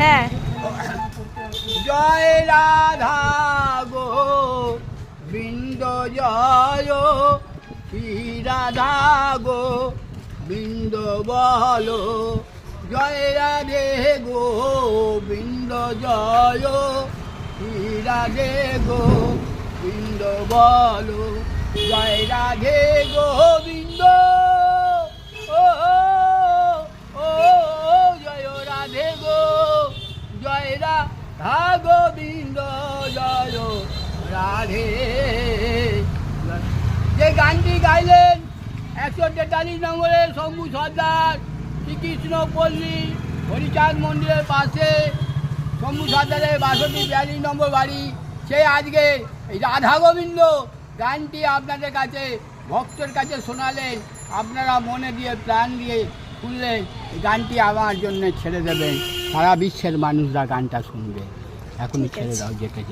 হ্যাঁ। জয় রাধা গো বৃন্দ জয় শ্রী রাধা গো বৃন্দ বলো জয় রাধে গো বৃন্দ জয় শ্রী রাধে গো বৃন্দ বলো জয় রাধে গোবিন্দ ও ও জয় রাধে গো জয় রাধা গোবিন্দ জয় রাধে। যে গানটি গাইলেন 143 নম্বরের শম্ভু সর্দার, শ্রীকৃষ্ণ পল্লী হরিচাঁদ মন্দিরের পাশে শম্ভু সর্দারের 62-42 নম্বর বাড়ি। সে আজকে এই রাধা গোবিন্দ গানটি আপনাদের কাছে ভক্তের কাছে শোনালেন। আপনারা মনে দিয়ে প্রাণ দিয়ে শুনলেন, এই গানটি আমার জন্য ছেড়ে দেবেন, সারা বিশ্বের মানুষরা গানটা শুনবে। এখনই ছেড়ে দাও, যেতে যেতে।